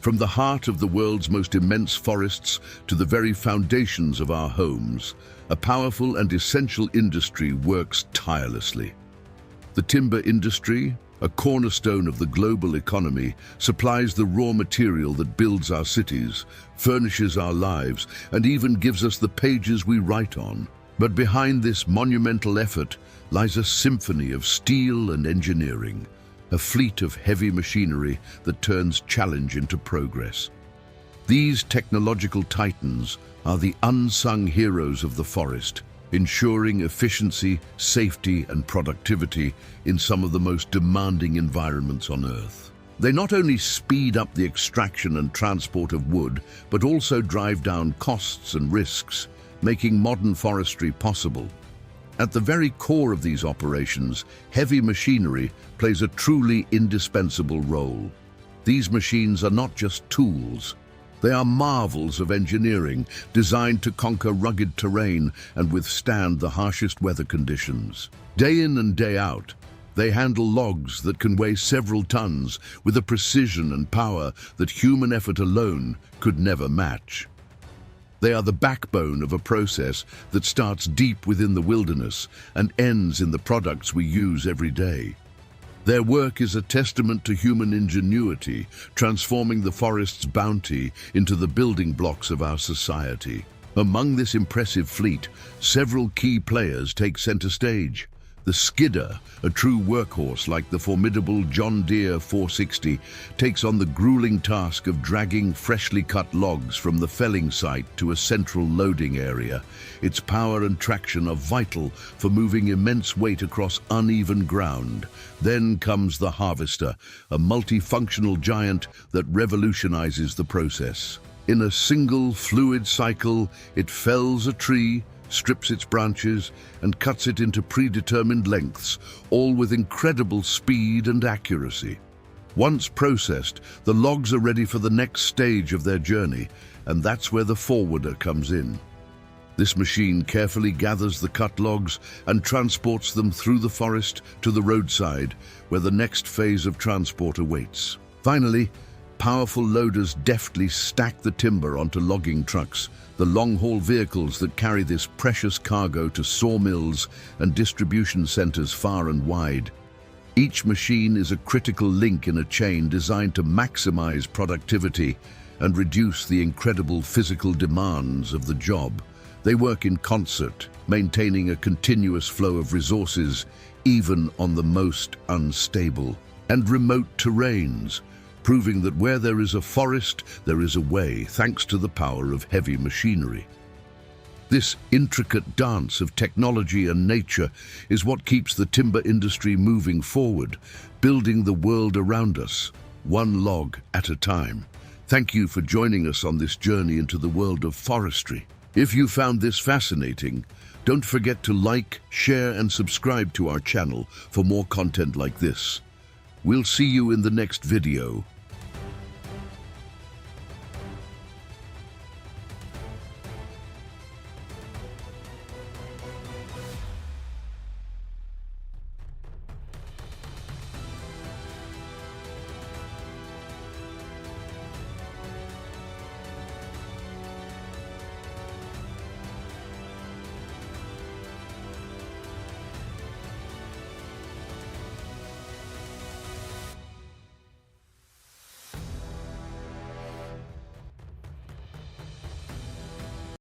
From the heart of the world's most immense forests to the very foundations of our homes, a powerful and essential industry works tirelessly. The timber industry, a cornerstone of the global economy, supplies the raw material that builds our cities, furnishes our lives, and even gives us the pages we write on. But behind this monumental effort lies a symphony of steel and engineering, a fleet of heavy machinery that turns challenge into progress. These technological titans are the unsung heroes of the forest, ensuring efficiency, safety, and productivity in some of the most demanding environments on Earth. They not only speed up the extraction and transport of wood, but also drive down costs and risks, making modern forestry possible. At the very core of these operations, heavy machinery plays a truly indispensable role. These machines are not just tools. They are marvels of engineering designed to conquer rugged terrain and withstand the harshest weather conditions. Day in and day out, they handle logs that can weigh several tons with a precision and power that human effort alone could never match. They are the backbone of a process that starts deep within the wilderness and ends in the products we use every day. Their work is a testament to human ingenuity, transforming the forest's bounty into the building blocks of our society. Among this impressive fleet, several key players take center stage. The skidder, a true workhorse like the formidable John Deere 460, takes on the grueling task of dragging freshly cut logs from the felling site to a central loading area. Its power and traction are vital for moving immense weight across uneven ground. Then comes the harvester, a multifunctional giant that revolutionizes the process. In a single fluid cycle, it fells a tree, strips its branches, and cuts it into predetermined lengths, all with incredible speed and accuracy. Once processed, the logs are ready for the next stage of their journey, and that's where the forwarder comes in. This machine carefully gathers the cut logs and transports them through the forest to the roadside, where the next phase of transport awaits. Finally, powerful loaders deftly stack the timber onto logging trucks, the long-haul vehicles that carry this precious cargo to sawmills and distribution centers far and wide. Each machine is a critical link in a chain designed to maximize productivity and reduce the incredible physical demands of the job. They work in concert, maintaining a continuous flow of resources, even on the most unstable and remote terrains, proving that where there is a forest, there is a way, thanks to the power of heavy machinery. This intricate dance of technology and nature is what keeps the timber industry moving forward, building the world around us, one log at a time. Thank you for joining us on this journey into the world of forestry. If you found this fascinating, don't forget to like, share, and subscribe to our channel for more content like this. We'll see you in the next video.